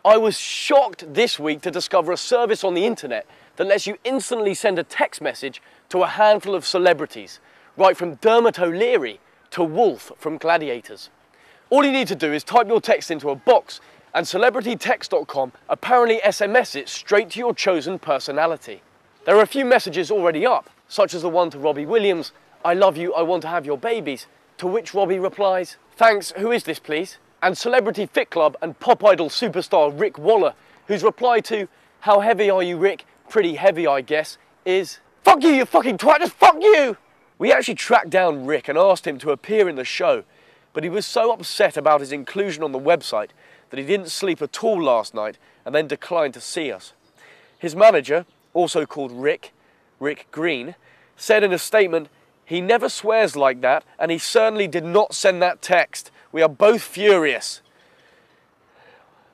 I was shocked this week to discover a service on the internet that lets you instantly send a text message to a handful of celebrities, right from Dermot O'Leary to Wolf from Gladiators. All you need to do is type your text into a box and celebritytext.com apparently SMS it straight to your chosen personality. There are a few messages already up, such as the one to Robbie Williams, "I love you, I want to have your babies," to which Robbie replies, "Thanks, who is this please?" And Celebrity Fit Club and pop idol superstar Rick Waller, whose reply to "How heavy are you, Rick? Pretty heavy, I guess," is "Fuck you, you fucking twat, just fuck you!" We actually tracked down Rick and asked him to appear in the show, but he was so upset about his inclusion on the website that he didn't sleep at all last night and then declined to see us. His manager, also called Rick Green, said in a statement, "He never swears like that and he certainly did not send that text. We are both furious."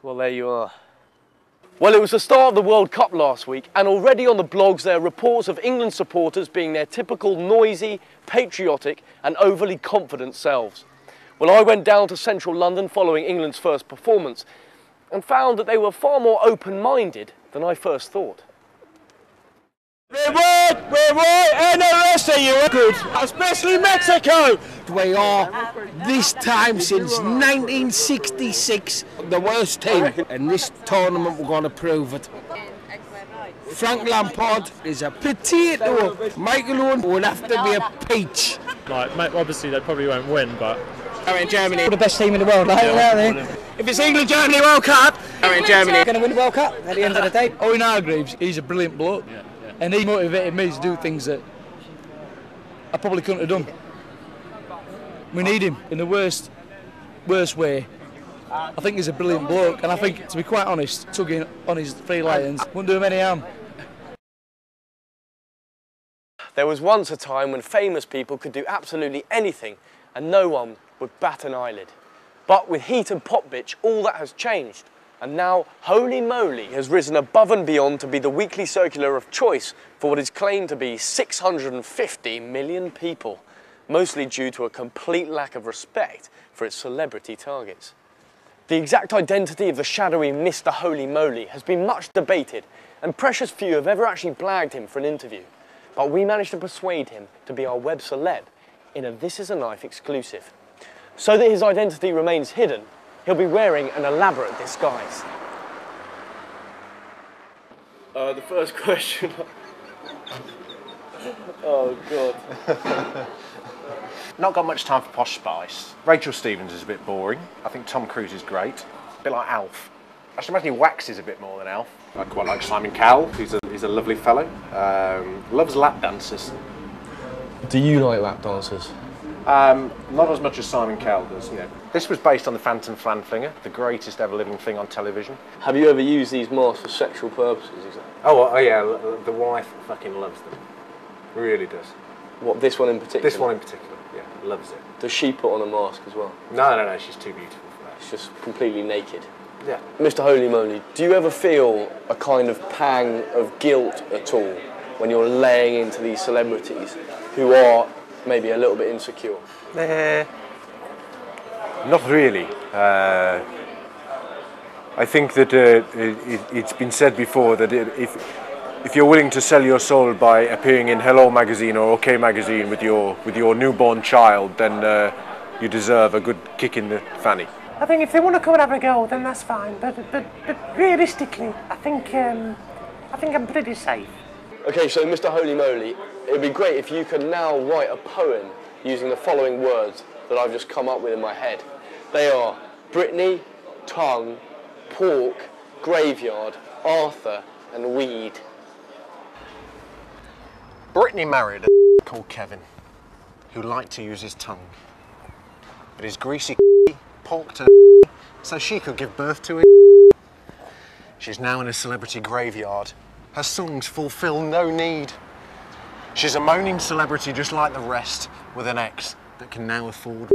Well, there you are. Well, it was the start of the World Cup last week, and already on the blogs there are reports of England supporters being their typical noisy, patriotic and overly confident selves. Well, I went down to central London following England's first performance and found that they were far more open-minded than I first thought. We're right, and the rest of you are good, especially Mexico. We are, this time since 1966, the worst team. And this tournament we're going to prove it. Frank Lampard is a potato. Michael Owen would have to be a peach. Like, obviously they probably won't win, but... We're in Germany. We're the best team in the world, aren't they? If it's England-Germany World Cup, we're in Germany. We're going to win the World Cup at the end of the day. Owen Hargreaves, he's a brilliant bloke. And he motivated me to do things that I probably couldn't have done. We need him in the worst way. I think he's a brilliant bloke, and I think, to be quite honest, tugging on his 3 lions wouldn't do him any harm. There was once a time when famous people could do absolutely anything and no one would bat an eyelid. But with Heat and Pop Bitch, all that has changed. And now, Holy Moly has risen above and beyond to be the weekly circular of choice for what is claimed to be 650 million people, mostly due to a complete lack of respect for its celebrity targets. The exact identity of the shadowy Mr. Holy Moly has been much debated, and precious few have ever actually blagged him for an interview. But we managed to persuade him to be our web celeb in a This Is a Knife exclusive. So that his identity remains hidden, he'll be wearing an elaborate disguise. The first question... Oh, God. Not got much time for posh spice. Rachel Stevens is a bit boring. I think Tom Cruise is great. A bit like Alf. I should imagine he waxes a bit more than Alf. I quite like Simon Cowell, he's a lovely fellow. Loves lap dancers. Do you like lap dancers? Not as much as Simon Cowell does, you know. This was based on the Phantom Flanflinger, the greatest ever living thing on television. Have you ever used these masks for sexual purposes? Oh yeah, the wife fucking loves them. Really does. What, this one in particular? This one in particular, yeah, loves it. Does she put on a mask as well? No, she's too beautiful for that. She's just completely naked. Yeah. Mr. Holy Moly, do you ever feel a kind of pang of guilt at all when you're laying into these celebrities who are maybe a little bit insecure? Not really. I think that it's been said before that if you're willing to sell your soul by appearing in Hello magazine or OK magazine with your newborn child, then you deserve a good kick in the fanny. I think if they want to come and have a go, then that's fine. But realistically, I think I'm pretty safe. Okay, so Mr. Holy Moly, it would be great if you could now write a poem using the following words that I've just come up with in my head. They are Britney, tongue, pork, graveyard, Arthur, and weed. Britney married a called Kevin, who liked to use his tongue. But his greasy porked her so she could give birth to it. She's now in a celebrity graveyard. Her songs fulfill no need. She's a moaning celebrity just like the rest, with an ex that can now afford.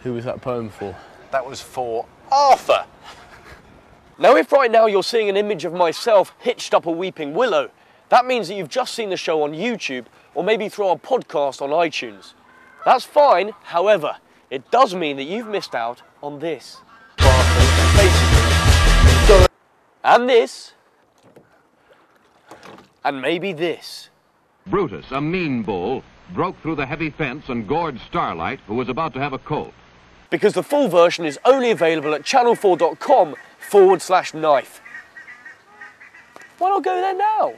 Who was that poem for? That was for Arthur. Now, if right now you're seeing an image of myself hitched up a weeping willow, that means that you've just seen the show on YouTube or maybe through our podcast on iTunes. That's fine, however, it does mean that you've missed out on this. And this. And maybe this. Brutus, a mean bull, broke through the heavy fence and gored Starlight, who was about to have a colt. Because the full version is only available at channel4.com/knife. Why not go there now?